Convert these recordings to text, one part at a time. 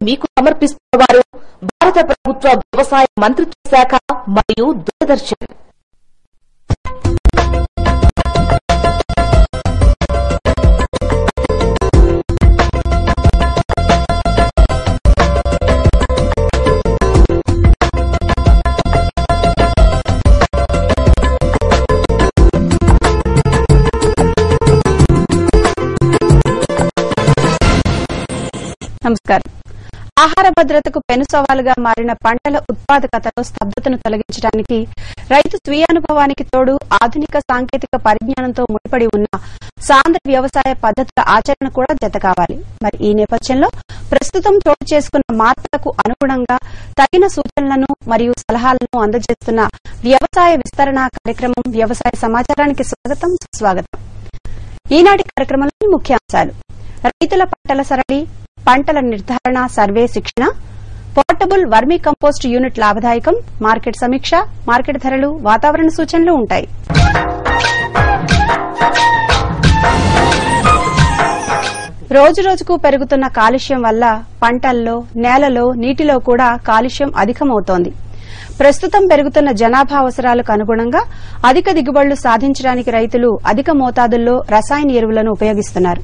మీకు సమర్పిస్తున్నవారు భారత ప్రభుత్వ వ్యవసాయ మంత్రిత్వ శాఖ మరియు దూరదర్శన్. నమస్కారం. ఆహార భద్రతకు పెను సవాలుగా మారిన పంటల ఉత్పాదకతలో స్తబ్దతను తొలగించడానికి రైతు స్వీయానుభవానికి తోడు ఆధునిక సాంకేతిక పరిజ్ఞానంతో ముడిపడి ఉన్న సాంద్ర వ్యవసాయ పద్దతుల ఆచరణ కూడా జతకావాలి. మరి ఈ నేపథ్యంలో ప్రస్తుతం చోటు చేసుకున్న మార్పులకు అనుగుణంగా తగిన సూచనలను మరియు సలహాలను అందజేస్తున్న వ్యవసాయ విస్తరణ కార్యక్రమం వ్యవసాయ సమాచారానికి స్వాగతం, సుస్వాగతం. ఈనాటి కార్యక్రమంలోని ముఖ్యాంశాలు: రైతుల పంటల సరళి, పంటల నిర్ధారణ సర్వే శిక్షణ, పోర్టబుల్ వర్మీ కంపోస్ట్ యూనిట్ లాభదాయకం, మార్కెట్ సమీక్ష, మార్కెట్ ధరలు, వాతావరణ సూచనలు ఉంటాయి. రోజురోజుకు పెరుగుతున్న కాలుష్యం వల్ల పంటల్లో, నేలలో, నీటిలో కూడా కాలుష్యం అధికమవుతోంది. ప్రస్తుతం పెరుగుతున్న జనాభా అవసరాలకు అనుగుణంగా అధిక దిగుబడులు సాధించడానికి రైతులు అధిక మోతాదుల్లో రసాయన ఎరువులను ఉపయోగిస్తున్నారు.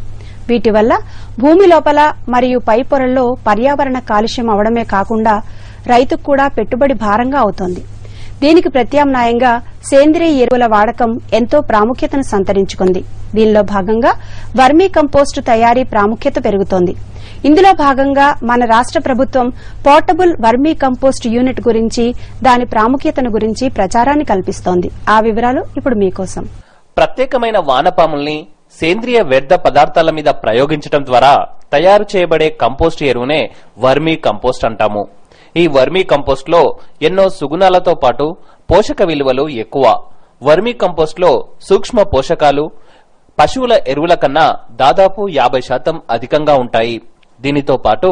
వీటి వల్ల భూమి లోపల మరియు పై పొరల్లో పర్యావరణ కాలుష్యం అవడమే కాకుండా రైతుకు కూడా పెట్టుబడి భారంగా అవుతోంది. దీనికి ప్రత్యామ్నాయంగా సేంద్రీయ ఎరువుల వాడకం ఎంతో ప్రాముఖ్యతను సంతరించుకుంది. దీనిలో భాగంగా వర్మీ కంపోస్టు తయారీ ప్రాముఖ్యత పెరుగుతోంది. ఇందులో భాగంగా మన రాష్ట ప్రభుత్వం పోర్టబుల్ వర్మీ కంపోస్ట్ యూనిట్ గురించి, దాని ప్రాముఖ్యతను గురించి ప్రచారాన్ని కల్పిస్తోంది. ఆ వివరాలు ఇప్పుడు మీకోసం. ప్రత్యేకమైన వానపాముల్ని సేంద్రియ వ్యర్థ పదార్థాల మీద ప్రయోగించడం ద్వారా తయారు చేయబడే కంపోస్ట్ ఎరువునే వర్మీ కంపోస్ట్ అంటాము. ఈ వర్మీ కంపోస్ట్ లో ఎన్నో సుగుణాలతో పాటు పోషక విలువలు ఎక్కువ. వర్మీ కంపోస్ట్ లో సూక్ష్మ పోషకాలు పశువుల ఎరువుల కన్నా దాదాపు 50% అధికంగా ఉంటాయి. దీనితో పాటు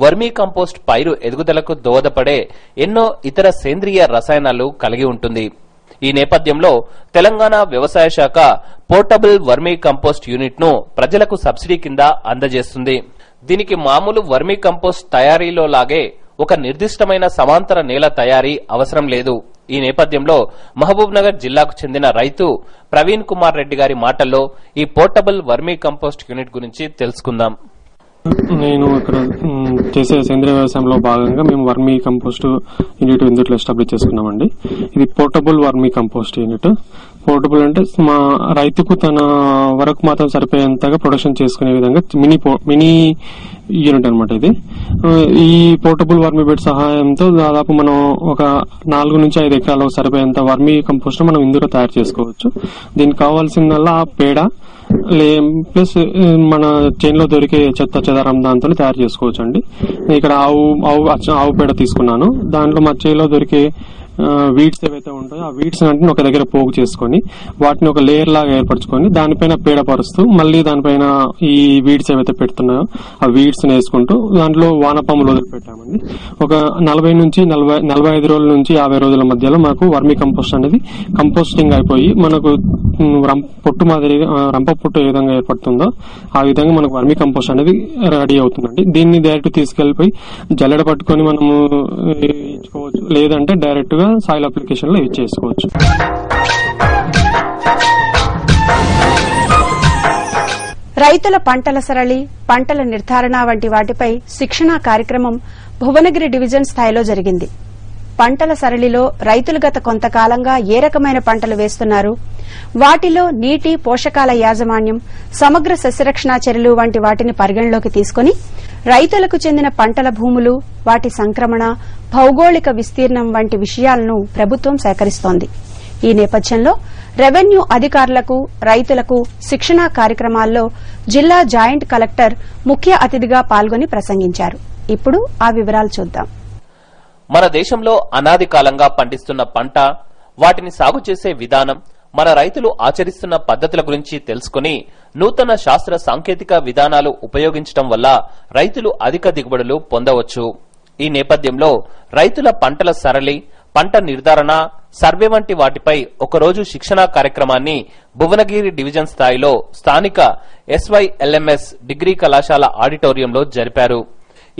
వర్మీ కంపోస్ట్ పైరు ఎదుగుదలకు దోహదపడే ఎన్నో ఇతర సేంద్రియ రసాయనాలు కలిగి ఉంటుంది. ఈ నేపథ్యంలో తెలంగాణ వ్యవసాయ శాఖ పోర్టబుల్ వర్మీ కంపోస్ట్ యూనిట్ ను ప్రజలకు సబ్సిడీ కింద అందజేస్తుంది. దీనికి మామూలు వర్మీ కంపోస్ట్ తయారీలో లాగే ఒక నిర్దిష్టమైన సమాంతర నేల తయారీ అవసరం లేదు. ఈ నేపథ్యంలో మహబూబ్ నగర్ జిల్లాకు చెందిన రైతు ప్రవీణ్ కుమార్ రెడ్డి గారి మాటల్లో ఈ పోర్టబుల్ వర్మీ కంపోస్ట్ యూనిట్ గురించి తెలుసుకుందాం. నేను ఇక్కడ చేసే సేంద్రియ వ్యవసాయంలో భాగంగా మేము వర్మీ కంపోస్ట్ యూనిట్ ఇందులో ఎస్టాబ్లిష్ చేసుకున్నామండి. ఇది portable vermi compost unit. Portable అంటే మా రైతుకు తన వరకు మాత్రం సరిపోయేంతగా ప్రొడక్షన్ చేసుకునే విధంగా మినీ యూనిట్ అనమాట ఇది. ఈ పోర్టబుల్ వర్మీ బెడ్ సహాయంతో దాదాపు మనం ఒక 4 నుంచి 5 ఎకరాలకు సరిపోయేంత వర్మీ కంపోస్ట్ మనం ఇందులో తయారు చేసుకోవచ్చు. దీనికి కావాల్సిందల్లా పేడ ప్లస్ మన చేనులో దొరికే చెత్త చెదారం దాంతో తయారు చేసుకోవచ్చు అండి. ఇక్కడ ఆవు పేడ తీసుకున్నాను. దాంట్లో మా చేనులో దొరికే వీడ్స్ ఏవైతే ఉంటాయో ఆ వీడ్స్ అంటే ఒక దగ్గర పోగు చేసుకుని వాటిని ఒక లేయర్ లాగా ఏర్పరచుకొని దానిపైన పేడ పరుస్తూ మళ్ళీ దానిపైన ఈ వీడ్స్ ఏవైతే పెడుతున్నాయో ఆ వీడ్స్ వేసుకుంటూ దాంట్లో వానపాములు వదిలిపెట్టామండి. ఒక 40 నుంచి 45 రోజుల నుంచి 50 రోజుల మధ్యలో మనకు వర్మీ కంపోస్ట్ అనేది కంపోస్టింగ్ అయిపోయి మనకు పొట్టు మాదిరిగా రంప పొట్టు ఏ విధంగా ఏర్పడుతుందో ఆ విధంగా మనకు వర్మీ కంపోస్ట్ అనేది రెడీ అవుతుందండి. దీన్ని డైరెక్ట్ తీసుకెళ్లిపోయి జల్లెడ పట్టుకొని మనము ఇచ్చుకోవచ్చు, లేదంటే డైరెక్ట్ గా సాయిల్ అప్లికేషన్ లో ఇచ్చేసుకోవచ్చు. రైతుల పంటల సరళి, పంటల నిర్ధారణ వంటి వాటిపై శిక్షణా కార్యక్రమం భువనగిరి డివిజన్ స్థాయిలో జరిగింది. పంటల సరళిలో రైతులు గత కొంతకాలంగా ఏ రకమైన పంటలు వేస్తున్నారు, వాటిలో నీటి, పోషకాల యాజమాన్యం, సమగ్ర సస్యరక్షణ చర్యలు వంటి వాటిని పరిగణలోకి తీసుకుని రైతులకు చెందిన పంటల భూములు, వాటి సంక్రమణ, భౌగోళిక విస్తీర్ణం వంటి విషయాలను ప్రభుత్వం సేకరిస్తోంది. ఈ నేపథ్యంలో రెవెన్యూ అధికారులకు, రైతులకు శిక్షణా కార్యక్రమాల్లో జిల్లా జాయింట్ కలెక్టర్ ముఖ్య అతిథిగా పాల్గొని ప్రసంగించారు. ఇప్పుడు ఆ వివరాలు చూద్దాం. మన దేశంలో అనాది కాలంగా పండిస్తున్న పంట, వాటిని సాగు చేసే విధానం, మన రైతులు ఆచరిస్తున్న పద్ధతుల గురించి తెలుసుకుని నూతన శాస్త్ర సాంకేతిక విధానాలు ఉపయోగించడం వల్ల రైతులు అధిక దిగుబడులు పొందవచ్చు. ఈ నేపథ్యంలో రైతుల పంటల సరళి, పంట నిర్ధారణ, సర్వే వంటి వాటిపై ఒకరోజు శిక్షణా కార్యక్రమాన్ని భువనగిరి డివిజన్ స్థాయిలో స్థానిక SYLMS డిగ్రీ కళాశాల ఆడిటోరియంలో జరిపారు.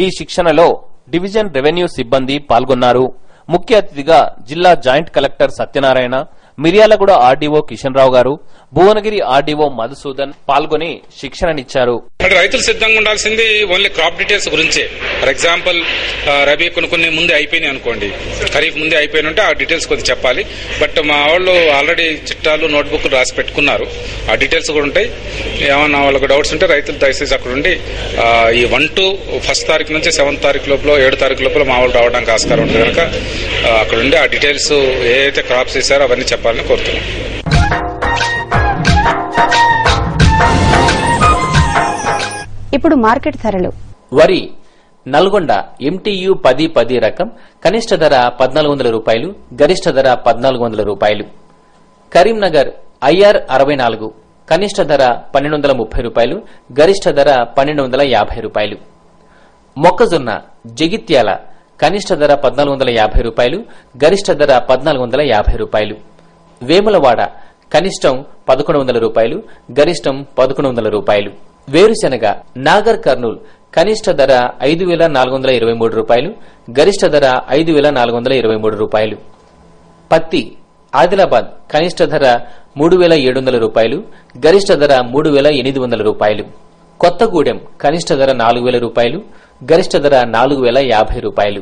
ఈ శిక్షణలో డివిజన్ రెవెన్యూ సిబ్బంది పాల్గొన్నారు. ముఖ్య అతిథిగా జిల్లా joint collector Satyanarayana, Miryalaguda RDO Kishan Rao గారు, భువనగిరి ఆర్డీఓ మధుసూదన్ పాల్గొని శిక్షణనిచ్చారు. రైతులు సిద్ధంగా ఉండాల్సింది ఓన్లీ క్రాప్ డీటెయిల్స్ గురించే. ఫర్ ఎగ్జాంపుల్ రబీ కొన్ని ముందే అయిపోయినాయి అనుకోండి, ఖరీఫ్ ముందే అయిపోయిన ఉంటే ఆ డీటెయిల్స్ కొద్దిగా చెప్పాలి. బట్ మా వాళ్ళు ఆల్రెడీ చిట్టాలు నోట్బుక్ రాసి పెట్టుకున్నారు, ఆ డీటెయిల్స్ కూడా ఉంటాయి. ఏమన్నా వాళ్ళకి డౌట్స్ ఉంటే రైతులు దయచేసి అక్కడ ఉండి ఈ 1 to 1st తారీఖు నుంచి 7th తారీఖు లోపల 7వ తారీఖు లోపల మా వాళ్ళు రావడానికి ఆస్కారం ఉంటుంది కనుక అక్కడ ఉండి ఆ డీటెయిల్స్ ఏదైతే క్రాప్స్ వేసారో అవన్నీ చెప్పాలని కోరుతున్నాం. ఇప్పుడు మార్కెట్ ధరలు. వరి నల్గొండ MTU 10-10 రకం కనిష్ట ధర 1,400 రూపాయలు, గరిష్ట ధర 1,400 రూపాయలు. కరీంనగర్ IR 64 కనిష్ట ధర 1,230 రూపాయలు, గరిష్ట ధర 1,250 రూపాయలు. మొక్కజొన్న జగిత్యాల కనిష్ట ధర 1,450 రూపాయలు, గరిష్ట ధర 1,450 రూపాయలు. వేములవాడ కనిష్టం 1,100 రూపాయలు, గరిష్టం 1,100 రూపాయలు. వేరుశెనగ నాగర్ కర్నూల్ కనిష్ట ధర 5,423 రూపాయలు, గరిష్ట ధర 5,423 రూపాయలు. పత్తి ఆదిలాబాద్ కనిష్ట ధర 3,700 రూపాయలు, గరిష్ట ధర 3,800 రూపాయలు. కొత్తగూడెం కనిష్ట ధర 4,000 రూపాయలు, గరిష్ట ధర 4,050 రూపాయలు.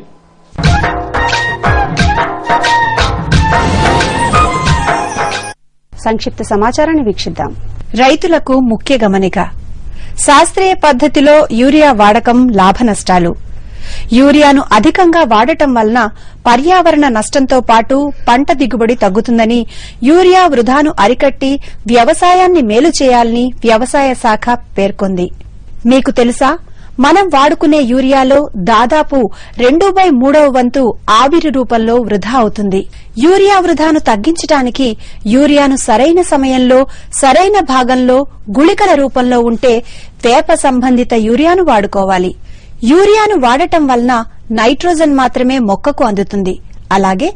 సంక్షిప్త సమాచారాన్ని వీక్షిద్దాం. రైతులకు ముఖ్య గమనిక. శాస్త్రీయ పద్దతిలో యూరియా వాడకం లాభనష్టాలు. యూరియాను అధికంగా వాడటం వలన పర్యావరణ నష్టంతో పాటు పంట దిగుబడి తగ్గుతుందని, యూరియా వృధాను అరికట్టి వ్యవసాయాన్ని మేలు చేయాలని వ్యవసాయ శాఖ పేర్కొంది. మీకు తెలుసా, మనం వాడుకునే యూరియాలో దాదాపు 2/3 వంతు ఆవిరి రూపంలో వృధా అవుతుంది. యూరియా వృధాను తగ్గించడానికి యూరియాను సరైన సమయంలో సరైన భాగంలో గుళికల రూపంలో ఉంటే వేప సంబంధిత యూరియాను వాడుకోవాలి. యూరియాను వాడటం వలన నైట్రోజన్ మాత్రమే మొక్కకు అందుతుంది. అలాగే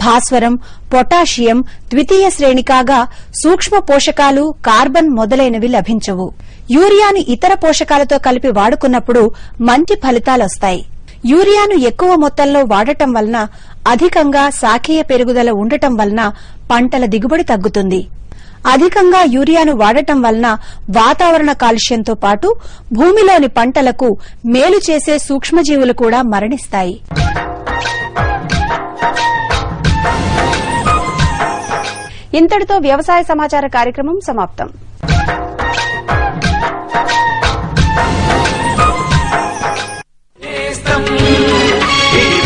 భాస్వరం, పొటాషియం ద్వితీయ శ్రేణి కాగా సూక్ష్మ పోషకాలు, కార్బన్ మొదలైనవి లభించవు. యూరియాను ఇతర పోషకాలతో కలిపి వాడుకున్నప్పుడు మంచి ఫలితాలొస్తాయి. యూరియాను ఎక్కువ మొత్తంలో వాడటం వలన అధికంగా శాఖీయ పెరుగుదల ఉండటం వలన పంటల దిగుబడి తగ్గుతుంది. అధికంగా యూరియాను వాడటం వలన వాతావరణ కాలుష్యంతో పాటు భూమిలోని పంటలకు మేలు చేసే సూక్ష్మజీవులు కూడా మరణిస్తాయి. ఇంతటితో వ్యవసాయ సమాచార కార్యక్రమం సమాప్తం.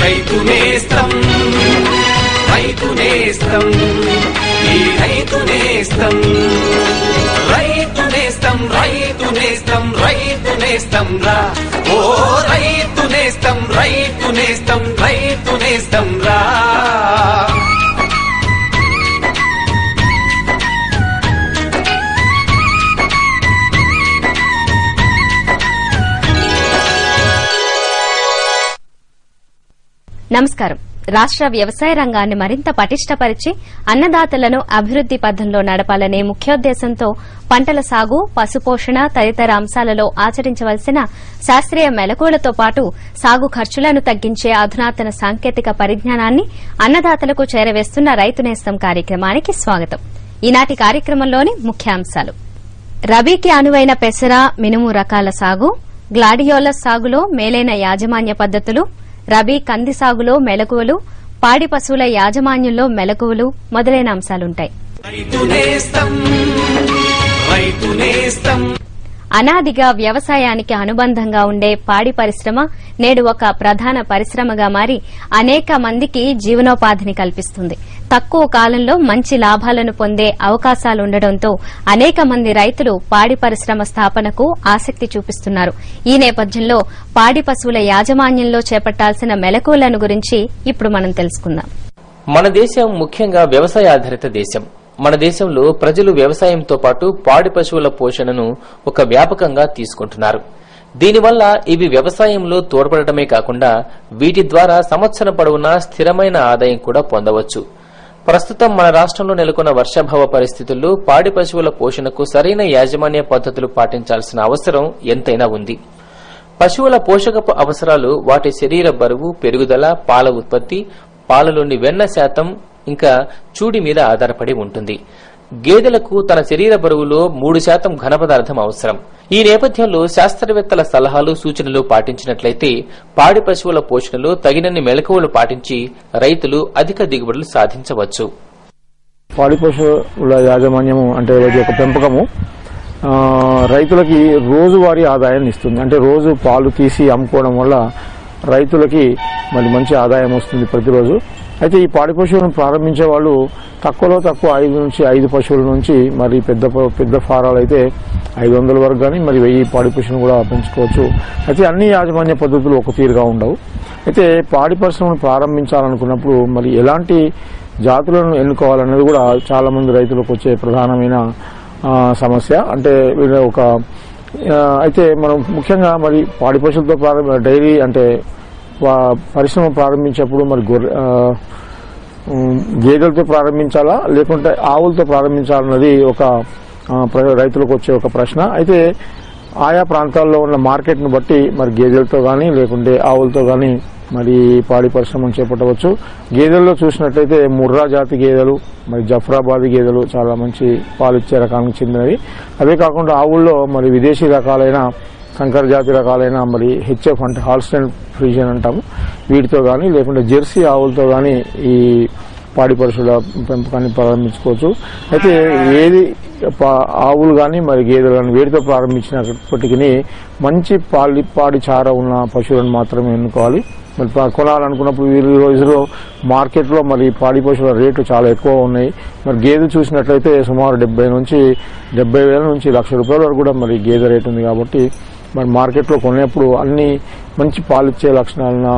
రైతు నేస్తం, రైతు నేస్తం, ఈ రైతు నేస్తం, రైతు నేస్తం, రైతు నేస్తం, రైతు నేస్తం రా, ఓ రైతు నేస్తం, రైతు నేస్తం, రైతు నేస్తం రా. నమస్కారం. రాష్ట్ర వ్యవసాయ రంగాన్ని మరింత పటిష్టపరిచి అన్నదాతలను అభివృద్ది పథంలో నడపాలనే ముఖ్యోద్దేశంతో పంటల సాగు, పశుపోషణ తదితర అంశాలలో ఆచరించవలసిన శాస్త్రీయ మెలకువలతో పాటు సాగు ఖర్చులను తగ్గించే అధునాతన సాంకేతిక పరిజ్ఞానాన్ని అన్నదాతలకు చేరవేస్తున్న రైతు నేస్తం కార్యక్రమానికి స్వాగతం. ఈనాటి కార్యక్రమంలోని ముఖ్యాంశాలు: రబీకి అనువైన పెసర, మినుము రకాల సాగు, గ్లాడియోలస్ సాగులో మేలైన యాజమాన్య పద్దతులు, రబీ కంది సాగులో మెలకువలు, పాడి పశువుల యాజమాన్యంలో మెలకువలు మొదలైన అంశాలుంటాయి. అనాదిగా వ్యవసాయానికి అనుబంధంగా ఉండే పాడి పరిశ్రమ నేడు ఒక ప్రధాన పరిశ్రమగా మారి అనేక మందికి జీవనోపాధిని కల్పిస్తుంది. తక్కువ కాలంలో మంచి లాభాలను పొందే అవకాశాలుండటంతో అనేక మంది రైతులు పాడి పరిశ్రమ స్థాపనకు ఆసక్తి చూపిస్తున్నారు. ఈ నేపథ్యంలో పాడి పశువుల యాజమాన్యంలో చేపట్టాల్సిన మెలకువలను గురించి ఇప్పుడు మనం తెలుసుకుందాం. మన దేశం ముఖ్యంగా వ్యవసాయ ఆధారిత దేశం. మన దేశంలో ప్రజలు వ్యవసాయంతో పాటు పాడి పశువుల పోషణను ఒక వ్యాపకంగా తీసుకుంటున్నారు. దీనివల్ల ఇవి వ్యవసాయంలో తోడ్పడటమే కాకుండా వీటి ద్వారా సంవత్సరం పొడవునా స్థిరమైన ఆదాయం కూడా పొందవచ్చు. ప్రస్తుతం మన రాష్ట్రంలో నెలకొన్న వర్షాభావ పరిస్థితుల్లో పాడి పశువుల పోషణకు సరైన యాజమాన్య పద్దతులు పాటించాల్సిన అవసరం ఎంతైనా ఉంది. పశువుల పోషకపు అవసరాలు వాటి శరీర బరువు, పెరుగుదల, పాల ఉత్పత్తి, పాలలోని వెన్న శాతం ఇంకా చూడి మీద ఆధారపడి ఉంటుంది. గేదెలకు తన శరీర బరువులో 3% ఘన పదార్థం అవసరం. ఈ నేపథ్యంలో శాస్త్రవేత్తల సలహాలు, సూచనలు పాటించినట్లయితే పాడి పశువుల పోషణలో తగినన్ని మెలకువలు పాటించి రైతులు అధిక దిగుబడులు సాధించవచ్చు. పాడి పశువుల యాజమాన్యము అంటే ఒక పెంపకము రైతులకి రోజువారీ ఆదాయాన్ని ఇస్తుంది. అంటే రోజు పాలు తీసి అమ్ముకోవడం వల్ల రైతులకి మరి మంచి ఆదాయం వస్తుంది ప్రతిరోజు. అయితే ఈ పాడి పశువులను ప్రారంభించే వాళ్ళు తక్కువలో తక్కువ 5 పశువుల నుంచి మరి పెద్ద ఫారాలు అయితే 500 వరకు కానీ మరి 1000 పాడి పశువులను కూడా పెంచుకోవచ్చు. అయితే అన్ని యాజమాన్య పద్ధతులు ఒక తీరుగా ఉండవు. అయితే పాడి పరిశ్రమను ప్రారంభించాలనుకున్నప్పుడు మరి ఎలాంటి జాతులను ఎన్నుకోవాలనేది కూడా చాలా మంది రైతులకు వచ్చే ప్రధానమైన సమస్య. అంటే అయితే మనం ముఖ్యంగా మరి పాడి పశువులతో డైరీ అంటే పరిశ్రమ ప్రారంభించేప్పుడు మరి గేదెలతో ప్రారంభించాలా లేకుంటే ఆవులతో ప్రారంభించాలన్నది ఒక రైతులకు వచ్చే ఒక ప్రశ్న. అయితే ఆయా ప్రాంతాల్లో ఉన్న మార్కెట్ను బట్టి మరి గేదెలతో కానీ లేకుంటే ఆవులతో కానీ మరి పాడి పరిశ్రమను చేపట్టవచ్చు. గేదెల్లో చూసినట్లయితే ముర్రా జాతి గేదెలు, మరి జఫ్రాబాదీ గేదెలు చాలా మంచి పాలిచ్చే రకానికి చెందినవి. అవే కాకుండా ఆవుల్లో మరి విదేశీ రకాలైన సంకర జాతి రకాలైన మరి హెచ్ఎఫ్ అంటే హాల్స్టైన్ ఫ్రీజియన్ అంటాము, వీటితో కానీ లేకుంటే జెర్సీ ఆవులతో కానీ ఈ పాడి పశువుల పెంపకాన్ని ప్రారంభించుకోవచ్చు. అయితే ఏది ఆవులు కానీ మరి గేదెలు కానీ వీటితో ప్రారంభించినప్పటికీ మంచి పాడి చార ఉన్న పశువులను మాత్రమే ఎన్నుకోవాలి. మరి కొనాలనుకున్నప్పుడు ఈ రోజులో మార్కెట్లో మరి పాడి పశువుల రేట్లు చాలా ఎక్కువ ఉన్నాయి. మరి గేదె చూసినట్లయితే సుమారు 70,000 నుంచి ₹1,00,000 వరకు కూడా మరి గేదె రేటు ఉంది. కాబట్టి మరి మార్కెట్లో కొనేప్పుడు అన్ని మంచి పాలిచ్చే లక్షణాలున్న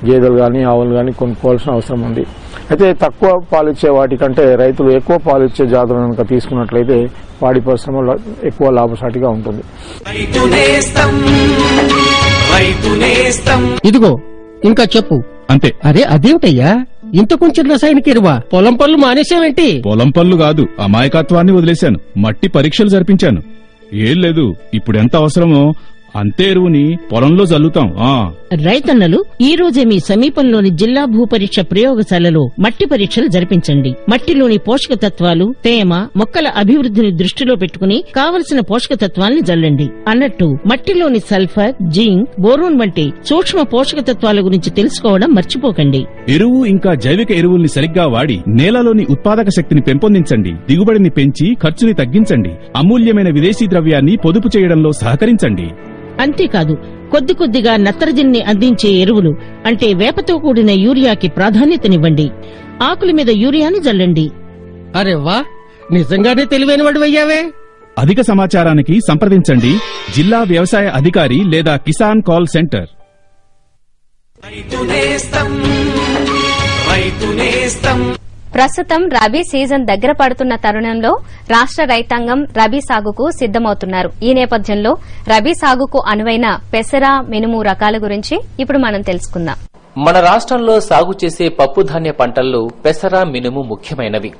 గేదెలు కానీ ఆవులు కానీ కొనుక్కోవాల్సిన అవసరం ఉంది. అయితే తక్కువ పాలిచ్చే వాటికంటే రైతులు ఎక్కువ పాలిచ్చే జాతులను కనుక తీసుకున్నట్లయితే పాడి పరిశ్రమ ఎక్కువ లాభసాటిగా ఉంటుంది. ఇదిగో ఇంకా చెప్పు. అంతే. అరే అదేమిటయ్యా ఇంత కొంచెం రసాయనిక ఎరువా? పొలం పనులు మానేసావేంటి? పొలం పనులు కాదు, అమాయకత్వాన్ని వదిలేశాను. మట్టి పరీక్షలు జరిపించాను. ఏం లేదు, ఇప్పుడెంత అవసరమో అంతే ఎరువుని పొలంలో జల్లుతాం. రైతన్నలు ఈ రోజే మీ సమీపంలోని జిల్లా భూపరీక్ష ప్రయోగశాలలో మట్టి పరీక్షలు జరిపించండి. మట్టిలోని పోషక తత్వాలు, తేమ, మొక్కల అభివృద్ధిని దృష్టిలో పెట్టుకుని కావలసిన పోషక తత్వాల్ని జల్లండి. అన్నట్టు మట్టిలోని సల్ఫర్, జింక్, బోరోన్ వంటి సూక్ష్మ పోషక తత్వాల గురించి తెలుసుకోవడం మర్చిపోకండి. ఎరువు ఇంకా జైవిక ఎరువుల్ని సరిగ్గా వాడి నేలలోని ఉత్పాదక శక్తిని పెంపొందించండి. దిగుబడిని పెంచి ఖర్చుని తగ్గించండి. అమూల్యమైన విదేశీ ద్రవ్యాన్ని పొదుపు చేయడంలో సహకరించండి. అంతేకాదు కొద్ది కొద్దిగా నత్రజనిని అందించే ఎరువులు అంటే వేపతో కూడిన యూరియాకి ప్రాధాన్యతనివ్వండి. ఆకుల మీద యూరియాని జల్లండి. అరే వా, నిజంగానే తెలివైన వాడు అయ్యావే. అధిక సమాచారానికి సంప్రదించండి జిల్లా వ్యవసాయ అధికారి లేదా కిసాన్ కాల్ సెంటర్. ప్రస్తుతం రబీ సీజన్ దగ్గర పడుతున్న తరుణంలో రాష్ట రైతాంగం రబీ సాగుకు సిద్దమవుతున్నారు. ఈ నేపథ్యంలో రబీ సాగుకు అనువైన పెసర, మినుము రకాల గురించి ఇప్పుడు మనం తెలుసుకుందాం. మన రాష్ట్రంలో సాగు చేసే పప్పుధాన్య పంటల్లో పెసర, మినుము ముఖ్యమైనవి.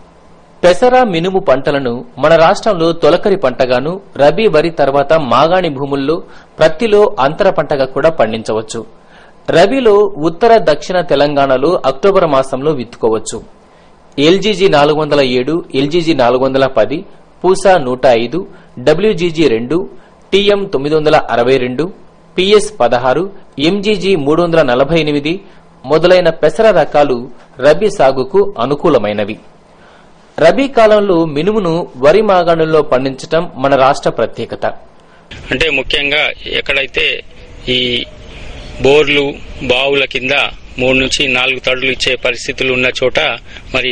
పెసర, మినుము పంటలను మన రాష్ట్రంలో తొలకరి పంటగాను, రబీ వరి తర్వాత మాగాణి భూముల్లో ప్రత్తిలో అంతర పంటగా కూడా పండించవచ్చు. రబీలో ఉత్తర, దక్షిణ తెలంగాణలో అక్టోబర్ మాసంలో విత్తుకోవచ్చు. LGG 407, LGG 410, Pusa 105, WGG 2, TM 962, PS 16, MGG 348 మొదలైన పెసర రకాలు రబీ సాగుకు అనుకూలమైనవి. రబీ కాలంలో మినుమును వరి మాగాణుల్లో పండించడం మన రాష్ట్ర ప్రత్యేకత. అంటే ముఖ్యంగా ఎక్కడైతే ఈ బోర్లు, బావుల కింద 3 నుంచి 4 తడులు ఇచ్చే పరిస్థితులు ఉన్న చోట మరి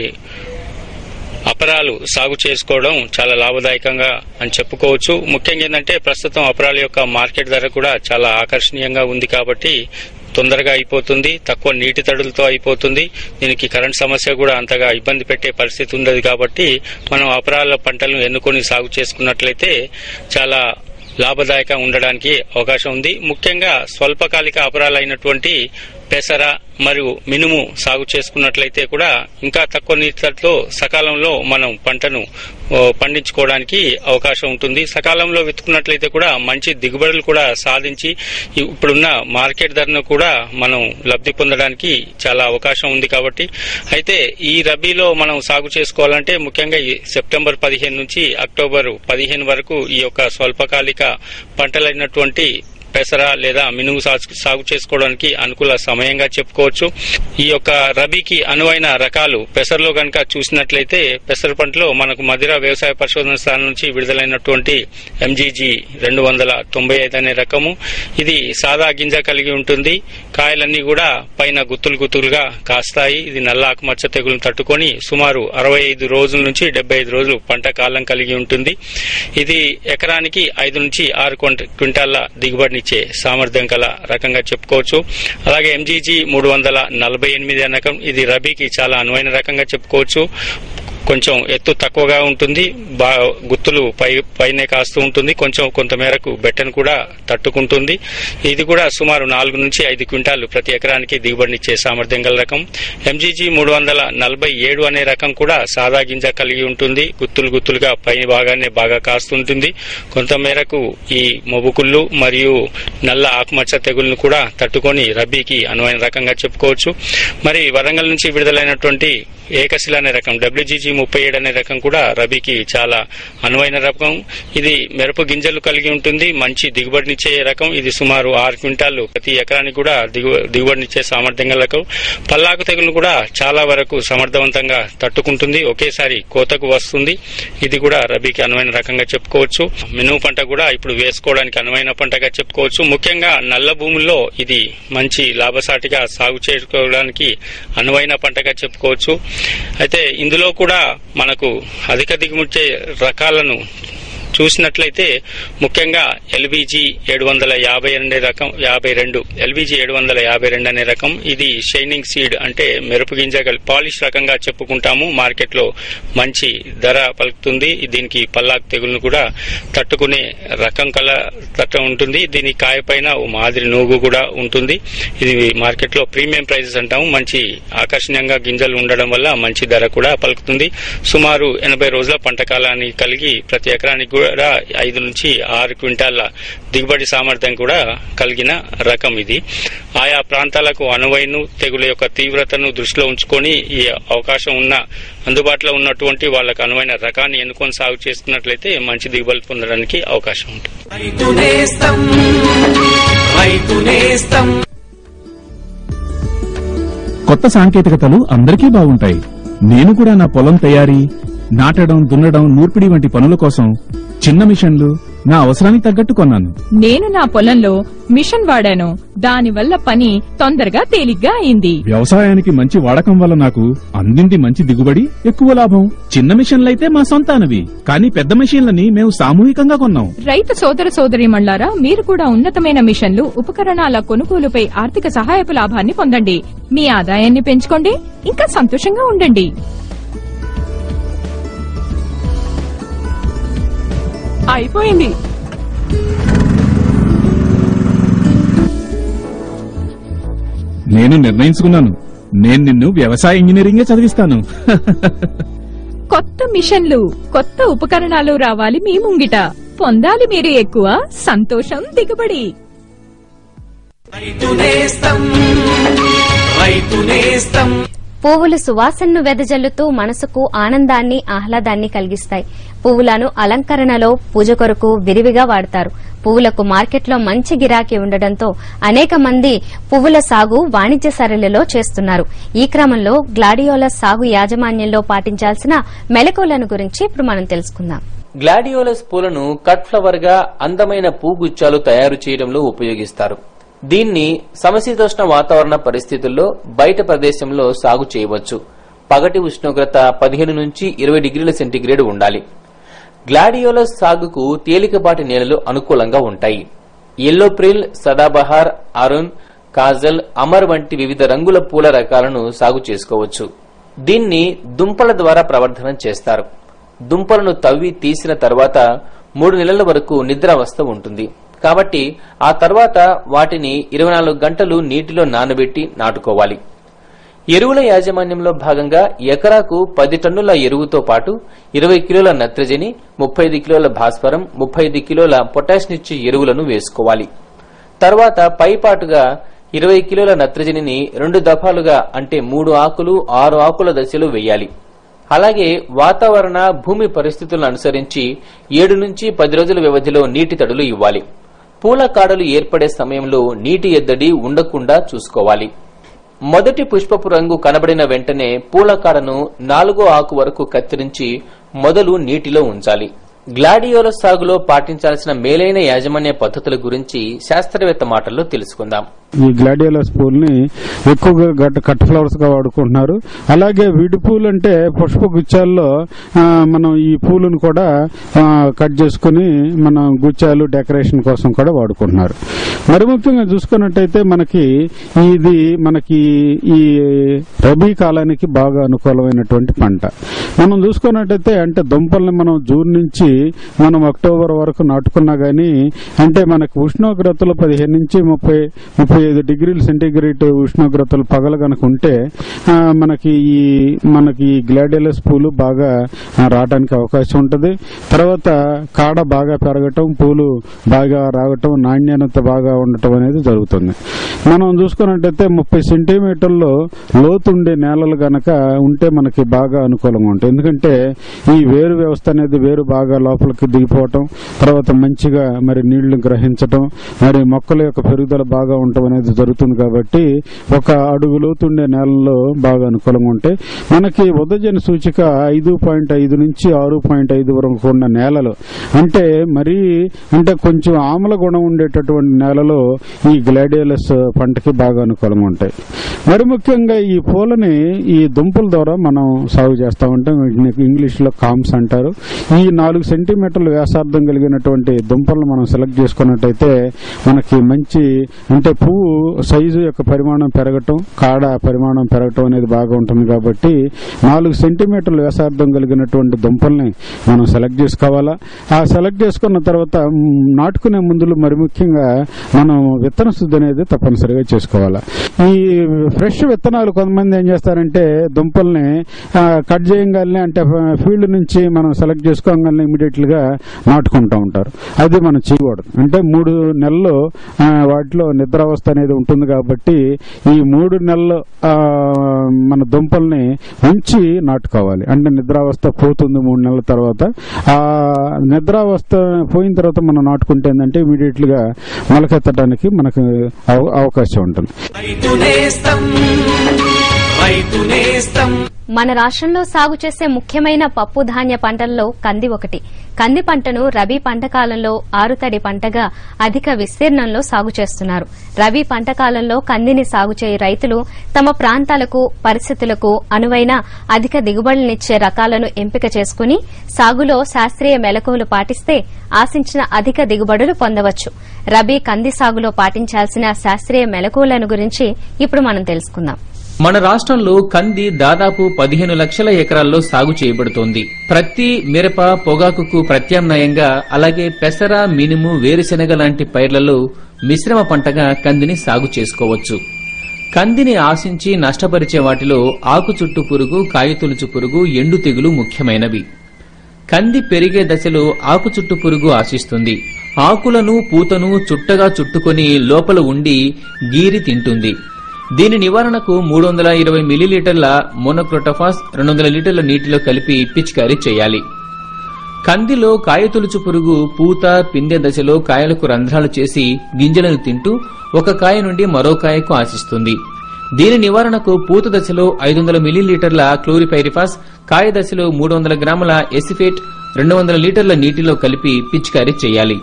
అపరాలు సాగు చేసుకోవడం చాలా లాభదాయకంగా అని చెప్పుకోవచ్చు. ముఖ్యంగా ఏంటంటే ప్రస్తుతం అపరాల యొక్క మార్కెట్ ధర కూడా చాలా ఆకర్షణీయంగా ఉంది కాబట్టి తొందరగా అయిపోతుంది, తక్కువ నీటి తడులతో అయిపోతుంది. దీనికి కరెంట్ సమస్య కూడా అంతగా ఇబ్బంది పెట్టే పరిస్థితి ఉండదు కాబట్టి మనం అపరాల పంటలను ఎన్నుకొని సాగు చేసుకున్నట్లయితే చాలా లాభదాయకంగా ఉండడానికి అవకాశం ఉంది. ముఖ్యంగా స్వల్పకాలిక అపరాలైనటువంటి పెసర మరియు మినుము సాగు చేసుకున్నట్లయితే కూడా ఇంకా తక్కువ నీటితో సకాలంలో మనం పంటను పండించుకోవడానికి అవకాశం ఉంటుంది. సకాలంలో విత్తుకున్నట్లయితే కూడా మంచి దిగుబడులు కూడా సాధించి ఇప్పుడున్న మార్కెట్ ధరను కూడా మనం లబ్ధి పొందడానికి చాలా అవకాశం ఉంది. కాబట్టి అయితే ఈ రబీలో మనం సాగు చేసుకోవాలంటే ముఖ్యంగా సెప్టెంబర్ 15 నుంచి అక్టోబర్ 15 వరకు ఈ యొక్క స్వల్పకాలిక పంటలైనటువంటి పెసర లేదా మినుము సాగు చేసుకోవడానికి అనుకూల సమయంగా చెప్పుకోవచ్చు. ఈ యొక్క రబీకి అనువైన రకాలు పెసరలో గనక చూసినట్లయితే పెసర పంటలో మనకు మధిర వ్యవసాయ పరిశోధన స్థానం నుంచి విడుదలైనటువంటి MGG 295 అనే రకము. ఇది సాదా గింజ కలిగి ఉంటుంది. కాయలన్నీ కూడా పైన గుత్తులు గుత్తులుగా కాస్తాయి. ఇది నల్ల ఆకుమచ్చ తెగులను తట్టుకొని సుమారు 65 రోజుల నుంచి 75 రోజులు పంట కాలం కలిగి ఉంటుంది. ఇది ఎకరానికి 5 నుంచి 6 క్వింటాల దిగుబడి ఇచ్చే సామర్థ్యం గల రకంగా చెప్పుకోవచ్చు. అలాగే MGG 348 అనే రకం, ఇది రబీకి చాలా అనువైన రకంగా చెప్పుకోవచ్చు. కొంచెం ఎత్తు తక్కువగా ఉంటుంది, గుత్తులు పైనే కాస్తూ ఉంటుంది, కొంత మేరకు బెట్టను కూడా తట్టుకుంటుంది. ఇది కూడా సుమారు 4 నుంచి 5 క్వింటాలు ప్రతి ఎకరానికి దిగుబడినిచ్చే సామర్థ్యం గల రకం. MGG 347 అనే రకం కూడా సాదా గింజ కలిగి ఉంటుంది. గుత్తులుగా పై భాగాన్ని బాగా కాస్తుంటుంది. కొంత మేరకు ఈ మొబుకుళ్ళు మరియు నల్ల ఆకుమచ్చ తెగుళ్లను కూడా తట్టుకొని రబీకి అనువైన రకంగా చెప్పుకోవచ్చు. మరి వరంగల్ నుంచి విడుదలైనటువంటి ఏకశిల అనే రకం WGG 37 అనే రకం కూడా రబీకి చాలా అనువైన రకం. ఇది మిరప గింజలు కలిగి ఉంటుంది, మంచి దిగుబడినిచ్చే రకం. ఇది సుమారు 6 క్వింటాలు ప్రతి ఎకరానికి కూడా దిగుబడినిచ్చే సామర్థ్యం గల రకం. పల్లాకు తెగులను కూడా చాలా వరకు సమర్థవంతంగా తట్టుకుంటుంది, ఒకేసారి కోతకు వస్తుంది. ఇది కూడా రబీకి అనువైన రకంగా చెప్పుకోవచ్చు. మినుము పంట కూడా ఇప్పుడు వేసుకోవడానికి అనువైన పంటగా చెప్పుకోవచ్చు. ముఖ్యంగా నల్ల భూముల్లో ఇది మంచి లాభసాటిగా సాగు చేసుకోవడానికి అనువైన పంటగా చెప్పుకోవచ్చు. అయితే ఇందులో కూడా మనకు అధిక దిగుమతి రకాలను చూసినట్లయితే ముఖ్యంగా LBG 752 రకం 52 LBG 752 అనే రకం. ఇది షైనింగ్ సీడ్ అంటే మెరుపు గింజ పాలిష్ రకంగా చెప్పుకుంటాము. మార్కెట్ లో మంచి ధర పలుకుతుంది. దీనికి పల్లాకు తెగులను కూడా తట్టుకునే రకం ఉంటుంది. దీని కాయ పైన మాదిరి నూగు కూడా ఉంటుంది. ఇది మార్కెట్ లో ప్రీమియం ప్రైజెస్ అంటాము. మంచి ఆకర్షణీయంగా గింజలు ఉండడం వల్ల మంచి ధర కూడా పలుకుతుంది. సుమారు 80 రోజుల పంట కాలాన్ని కలిగి ప్రతి ఎకరానికి కూడా 5 నుంచి 6 క్వింటాల దిగుబడి సామర్థ్యం కూడా కలిగిన రకం ఇది. ఆయా ప్రాంతాలకు అనువైన తెగుల యొక్క తీవ్రతను దృష్టిలో ఉంచుకొని ఈ అవకాశం ఉన్న అందుబాటులో ఉన్నటువంటి వాళ్ళకు అనువైన రకాన్ని ఎన్నుకొని సాగు చేసుకున్నట్లయితే మంచి దిగుబడి పొందడానికి అవకాశం ఉంటుంది. కొత్త సాంకేతికతలు అందరికీ బాగుంటాయి. నేను కూడా నా పొలం తయారీ, నాటడం, దున్నడం, నూర్పిడి వంటి పనుల కోసం చిన్న మిషన్లు నా అవసరానికి తగ్గట్టు కొన్నాను. నేను నా పొలంలో మిషన్ వాడాను. దానివల్ల పని తొందరగా తేలిగ్గా అయింది. వ్యవసాయానికి మంచి వాడకం వల్ల నాకు అందింది మంచి దిగుబడి, ఎక్కువ లాభం. చిన్న మిషన్లైతే మా సొంతానవి, కానీ పెద్ద మిషన్లని మేము సామూహికంగా కొన్నాం. రైతు సోదర సోదరీమణులారా, మీరు కూడా ఉన్నతమైన మిషన్లు, ఉపకరణాల కొనుగోలుపై ఆర్థిక సహాయపు లాభాన్ని పొందండి. మీ ఆదాయాన్ని పెంచుకోండి, ఇంకా సంతోషంగా ఉండండి. అయిపోయింది. నేను నిర్ణయించుకున్నాను, నేను నిన్ను వ్యవసాయ ఇంజనీరింగే చదివిస్తాను. కొత్త మిషన్లు, కొత్త ఉపకరణాలు రావాలి మీ ముంగిట. పొందాలి మీరు ఎక్కువ సంతోషం, దిగుబడి. పువ్వులు సువాసనను వెదజల్లుతూ మనసుకు ఆనందాన్ని, ఆహ్లాదాన్ని కలిగిస్తాయి. పువ్వులను అలంకరణలో, పూజ కొరకు విరివిగా వాడతారు. పువ్వులకు మార్కెట్లో మంచి గిరాకీ ఉండడంతో అనేక మంది పువ్వుల సాగు వాణిజ్య సరళిలో చేస్తున్నారు. ఈ క్రమంలో గ్లాడియోలస్ సాగు యాజమాన్యంలో పాటించాల్సిన మెలకువలను గురించి ఇప్పుడు మనం తెలుసుకుందాం. గ్లాడియోలస్ పూలను కట్ ఫ్లవర్ గా అందమైన పూగుచ్చాలు తయారు చేయడంలో ఉపయోగిస్తారు. దీన్ని సమశీతోష్ణ వాతావరణ పరిస్థితుల్లో బయట ప్రదేశంలో సాగు చేయవచ్చు. పగటి ఉష్ణోగ్రత 15 నుంచి 20 డిగ్రీల సెంటీగ్రేడ్ ఉండాలి. గ్లాడియోలస్ సాగుకు తేలికపాటి నేలలు అనుకూలంగా ఉంటాయి. ఎల్లోప్రిల్, సదాబహార్, అరుణ్, కాజల్, అమర్ వంటి వివిధ రంగుల పూల రకాలను సాగు చేసుకోవచ్చు. దీన్ని దుంపల ద్వారా ప్రవర్ధనం చేస్తారు. దుంపలను తవ్వి తీసిన తర్వాత 3 నెలల వరకు నిద్రావస్థ ఉంటుంది. కాబట్టి ఆ తర్వాత వాటిని 24 గంటలు నీటిలో నానబెట్టి నాటుకోవాలి. ఎరువుల యాజమాన్యంలో భాగంగా ఎకరాకు 10 టన్నుల ఎరువుతో పాటు 20 కిలోల నత్రజని, 35 కిలోల భాస్వరం, 35 కిలోల పొటాషినిచ్చే ఎరువులను వేసుకోవాలి. తర్వాత పైపాటుగా 20 కిలోల నత్రజనిని 2 దఫాలుగా అంటే 3 ఆకులు 6 ఆకుల దశలో వేయాలి. అలాగే వాతావరణ భూమి పరిస్థితులను అనుసరించి 7 నుంచి 10 రోజుల వ్యవధిలో నీటి తడులు ఇవ్వాలి. పూల కాడలు ఏర్పడే సమయంలో నీటి ఎద్దడి ఉండకుండా చూసుకోవాలి. మొదటి పుష్పపు రంగు కనబడిన వెంటనే పూల కాడను 4వ ఆకు వరకు కత్తిరించి మొదలు నీటిలో ఉంచాలి. గ్లాడియోలస్ సాగులో పాటించాల్సిన మేలైన యాజమాన్య పద్ధతుల గురించి శాస్త్రవేత్త మాటల్లో తెలుసుకుందాం. ఈ గ్లాడియోలస్ పూల్ని ఎక్కువగా కట్ ఫ్లవర్స్ గా వాడుకుంటున్నారు. అలాగే విడి పూలు అంటే పుష్ప గుచ్చాల్లో మనం ఈ పూలను కూడా కట్ చేసుకుని మనం గుచ్చాలు డెకరేషన్ కోసం కూడా వాడుకుంటున్నారు. మరి ముఖ్యంగా చూసుకున్నట్టయితే మనకి ఈ రబీ కాలానికి బాగా అనుకూలమైనటువంటి పంట. మనం చూసుకున్నట్టయితే అంటే దుంపల్ని మనం జూన్ నుంచి మనం అక్టోబర్ వరకు నాటుకున్నా గానీ అంటే మనకు ఉష్ణోగ్రతలు 15 నుంచి 35 డిగ్రీల సెంటీగ్రేడ్ ఉష్ణోగ్రతలు పగల కనుక ఉంటే మనకి ఈ గ్లాడియోలస్ పూలు బాగా రావడానికి అవకాశం ఉంటుంది. తర్వాత కాడ బాగా పెరగటం, పూలు బాగా రావటం, నాణ్యత బాగా ఉండటం అనేది జరుగుతుంది. మనం చూసుకున్నట్టయితే 30 సెంటీమీటర్లు లోతుండే నేలలు గనక ఉంటే మనకి బాగా అనుకూలంగా ఉంటాయి. ఎందుకంటే ఈ వేరు వ్యవస్థ అనేది వేరు బాగా లోపలికి దిగిపోవటం, తర్వాత మంచిగా మరి నీళ్లు గ్రహించటం, మరి మొక్కల యొక్క పెరుగుదల బాగా ఉండటం అనేది జరుగుతుంది. కాబట్టి 1 అడుగు లోతుండే నేలల్లో బాగా అనుకూలంగా ఉంటాయి. మనకి ఉదజన సూచిక 5.5 నుంచి 6.5 వరకు ఉన్న నేలలు అంటే కొంచెం ఆమ్ల గుణం ఉండేటటువంటి నేలలో ఈ గ్లాడియోలస్ పంటకి బాగా అనుకూలంగా ఉంటాయి. మరి ముఖ్యంగా ఈ పూలని ఈ దుంపల ద్వారా మనం సాగు చేస్తా ఉంటాం. ఇంగ్లీష్ లో కామ్స్ అంటారు. ఈ 4 సెంటీమీటర్ల వ్యాసార్థం కలిగినటువంటి దుంపలను మనం సెలెక్ట్ చేసుకున్నట్టయితే మనకి మంచి పువ్వు సైజు యొక్క పరిమాణం పెరగటం, కాడ పరిమాణం పెరగటం అనేది బాగా ఉంటుంది. కాబట్టి 4 సెంటీమీటర్ల వ్యాసార్థం కలిగినటువంటి దుంపల్ని మనం సెలెక్ట్ చేసుకోవాలా. ఆ సెలెక్ట్ చేసుకున్న తర్వాత నాటుకునే ముందు మరి ముఖ్యంగా మనం విత్తన శుద్ధి అనేది తప్పనిసరిగా చేసుకోవాలా. ఈ ఫ్రెష్ విత్తనాలు కొంతమంది ఏం చేస్తారంటే దుంపల్ని కట్ చేయగానే అంటే ఫీల్డ్ నుంచి మనం సెలెక్ట్ చేసుకోగానే ఇమీడియట్ గా నాటుకుంటూ ఉంటారు. అది మనం చేయకూడదు. అంటే 3 నెలలు వాటిలో నిద్రావస్థ అనేది ఉంటుంది. కాబట్టి ఈ 3 నెలలు మన దుంపల్ని ఉంచి నాటుకోవాలి. అంటే నిద్రావస్థ పోతుంది 3 నెలల తర్వాత. ఆ నిద్రావస్థ పోయిన తర్వాత మనం నాటుకుంటే ఏంటంటే ఇమీడియట్ గా మొలకెత్తడానికి మనకు అవకాశం ఉంటుంది. మన రాష్ట్రంలో సాగు చేసే ముఖ్యమైన పప్పు ధాన్య పంటల్లో కంది ఒకటి. కంది పంటను రబీ పంట కాలంలో ఆరుతడి పంటగా అధిక విస్తీర్ణంలో సాగు చేస్తున్నారు. రబీ పంట కాలంలో కందిని సాగు చేయు రైతులు తమ ప్రాంతాలకు, పరిస్థితులకు అనువైన అధిక దిగుబడులనిచ్చే రకాలను ఎంపిక చేసుకుని సాగులో శాస్త్రీయ మెలకువలు పాటిస్తే ఆశించిన అధిక దిగుబడులు పొందవచ్చు. రబీ కంది సాగులో పాటించాల్సిన శాస్త్రీయ మెలకువలను గురించి ఇప్పుడు మనం తెలుసుకుందాం. మన రాష్ట్రంలో కంది దాదాపు 15 లక్షల ఎకరాల్లో సాగు చేయబడుతోంది. ప్రత్తి, మిరప, పొగాకుకు ప్రత్యామ్నాయంగా అలాగే పెసర, మినుము, వేరుశెనగ లాంటి పైర్లలో మిశ్రమ పంటగా కందిని సాగు చేసుకోవచ్చు. కందిని ఆశించి నష్టపరిచే వాటిలో ఆకు చుట్టు పురుగు, కాయతొలుచు పురుగు, ఎండు తెగులు ముఖ్యమైనవి. కంది పెరిగే దశలో ఆకు చుట్టు పురుగు ఆశిస్తుంది. ఆకులను, పూతను చుట్టగా చుట్టుకొని లోపల ఉండి గీరి తింటుంది. దీని నివారణకు 320 మిల్లీలీటర్ల మోనోక్రోటోఫాస్ 200 లీటర్ల నీటిలో కలిపి పిచికారీ చేయాలి. కందిలో కాయతొలుచు పురుగు పూత, పిందె దశలో కాయలకు రంధ్రాలు చేసి గింజలను తింటూ ఒక కాయ నుండి మరో కాయకు ఆశిస్తుంది. దీని నివారణకు పూత దశలో 500 మిల్లీలీటర్ల క్లోరిపైరిఫాస్, కాయ దశలో 300 గ్రాముల ఎసిఫేట్ 200 లీటర్ల నీటిలో కలిపి పిచికారీ చేయాలి.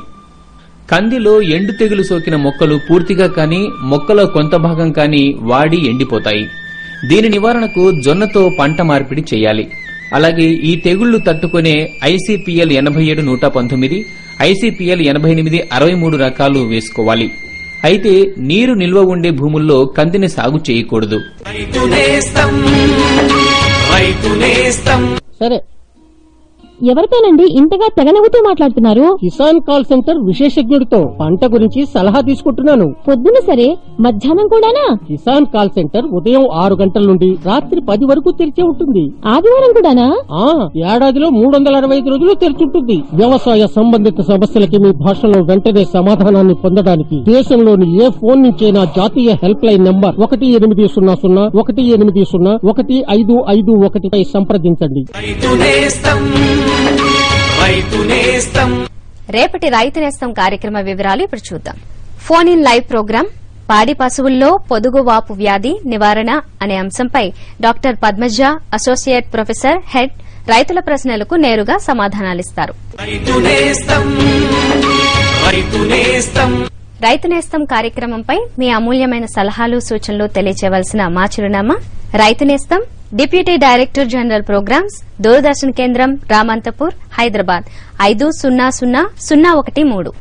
కందిలో ఎండు తెగులు సోకిన మొక్కలు పూర్తిగా కానీ మొక్కలో కొంత భాగం కానీ వాడి ఎండిపోతాయి. దీని నివారణకు జొన్నతో పంట మార్పిడి చేయాలి. అలాగే ఈ తెగుళ్లు తట్టుకునే ICPL 87-119, ICPL 88-63 రకాలు వేసుకోవాలి. అయితే నీరు నిల్వ ఉండే భూముల్లో కందిని సాగు చేయకూడదు. సరే, ఎవరితోనండి ఇంతగా తెగనవ్వుతూ మాట్లాడుతున్నారు? కిసాన్ కాల్ సెంటర్ విశేషజ్ఞుడితో పంట గురించి సలహా తీసుకుంటున్నాను. పొద్దున సరే, మధ్యాహ్నం కూడానా? కిసాన్ కాల్ సెంటర్ ఉదయం 6 గంటల నుండి రాత్రి 10 వరకు తెరిచే ఉంటుంది. ఆదివారం కూడానా? ఏడాదిలో 365 రోజులు తెరిచుంటుంది. వ్యవసాయ సంబంధిత సమస్యలకి మీ భాషలో వెంటనే సమాధానాన్ని పొందడానికి దేశంలోని ఏ ఫోన్ నుంచైనా జాతీయ హెల్ప్ లైన్ నంబర్ 1800 పై సంప్రదించండి. రేపటి రైతు నేస్తం కార్యక్రమ వివరాలు ఇప్పుడు చూద్దాం. ఫోన్ ఇన్ లైవ్ ప్రోగ్రాం పాడి పశువుల్లో పొదుగువాపు వ్యాధి నివారణ అనే అంశంపై doctor Padmaja, associate professor, head, రైతుల ప్రశ్నలకు నేరుగా సమాధానాలిస్తారు. రైతు నేస్తం కార్యక్రమంపై మీ అమూల్యమైన సలహాలు, సూచనలు తెలియచేయవలసిన మా చిరునామా Rythu Nestham, deputy director general programmes, Doordarshan కేంద్రం, రామంతపూర్, హైదరాబాద్ 500001.